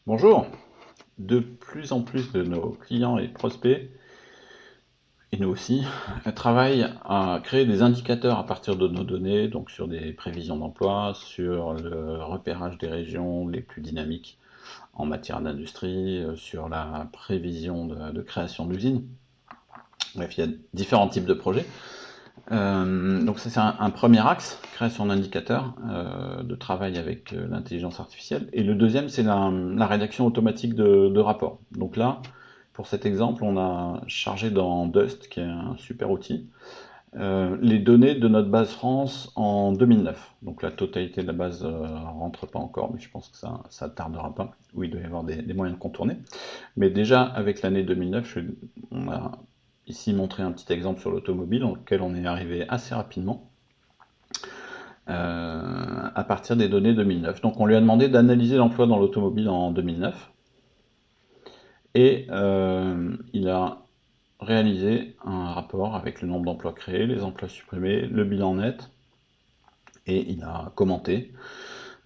Bonjour. De plus en plus de nos clients et prospects, et nous aussi, travaillent à créer des indicateurs à partir de nos données, donc sur des prévisions d'emploi, sur le repérage des régions les plus dynamiques en matière d'industrie, sur la prévision de création d'usines. Bref, il y a différents types de projets. Donc ça c'est un premier axe, création d'indicateurs, de travail avec l'intelligence artificielle. Et le deuxième c'est la rédaction automatique de rapports. Donc là, pour cet exemple, on a chargé dans Dust, qui est un super outil, les données de notre base France en 2009. Donc la totalité de la base rentre pas encore, mais je pense que ça tardera pas, où il doit y avoir des moyens de contourner. Mais déjà, avec l'année 2009, on a ici montré un petit exemple sur l'automobile, dans lequel on est arrivé assez rapidement, à partir des données 2009. Donc on lui a demandé d'analyser l'emploi dans l'automobile en 2009, et il a réalisé un rapport avec le nombre d'emplois créés, les emplois supprimés, le bilan net, et il a commenté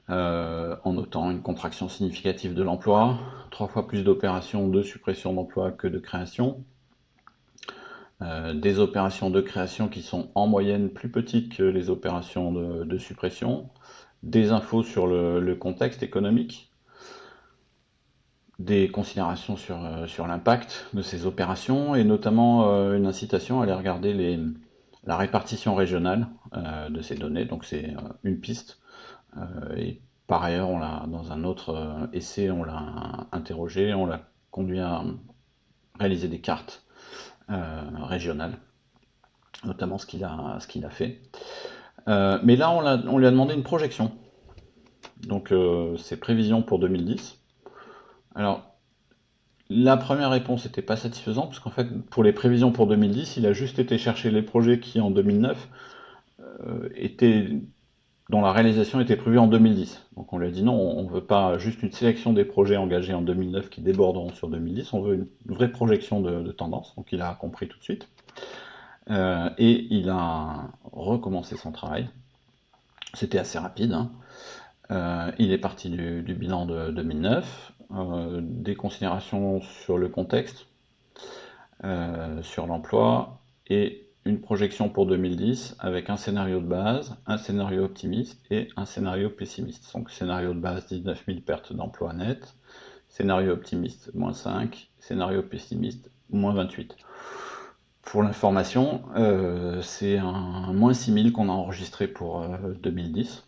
en notant une contraction significative de l'emploi, 3 fois plus d'opérations de suppression d'emplois que de création, des opérations de création qui sont en moyenne plus petites que les opérations de suppression, des infos sur le contexte économique, des considérations sur l'impact de ces opérations, et notamment une incitation à aller regarder la répartition régionale de ces données. Donc c'est une piste. Et par ailleurs, dans un autre essai, on l'a interrogé, on l'a conduit à réaliser des cartes régionales, notamment ce qu'il a fait. Mais là, on lui a demandé une projection. Donc, c'est prévisions pour 2010. Alors, la première réponse n'était pas satisfaisante, parce qu'en fait, pour les prévisions pour 2010, il a juste été chercher les projets qui, en 2009, étaient dont la réalisation était prévue en 2010. Donc on lui a dit non, on ne veut pas juste une sélection des projets engagés en 2009 qui déborderont sur 2010, on veut une vraie projection de tendance. Donc il a compris tout de suite. Et il a recommencé son travail. C'était assez rapide, hein. Il est parti du bilan de 2009, des considérations sur le contexte, sur l'emploi, et une projection pour 2010 avec un scénario de base, un scénario optimiste et un scénario pessimiste. Donc scénario de base, 19 000 pertes d'emplois net, scénario optimiste, moins 5, scénario pessimiste, moins 28. Pour l'information, c'est un moins 6 000 qu'on a enregistré pour 2010.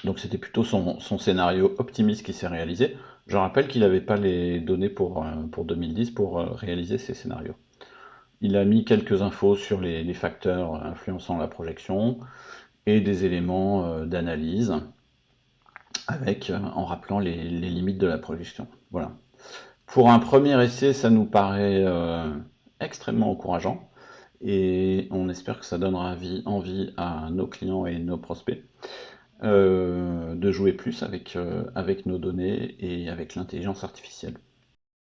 Donc c'était plutôt son scénario optimiste qui s'est réalisé. Je rappelle qu'il n'avait pas les données pour 2010 pour réaliser ces scénarios. Il a mis quelques infos sur les facteurs influençant la projection et des éléments d'analyse en rappelant les limites de la projection. Voilà. Pour un premier essai, ça nous paraît extrêmement encourageant, et on espère que ça donnera envie à nos clients et nos prospects de jouer plus avec nos données et avec l'intelligence artificielle.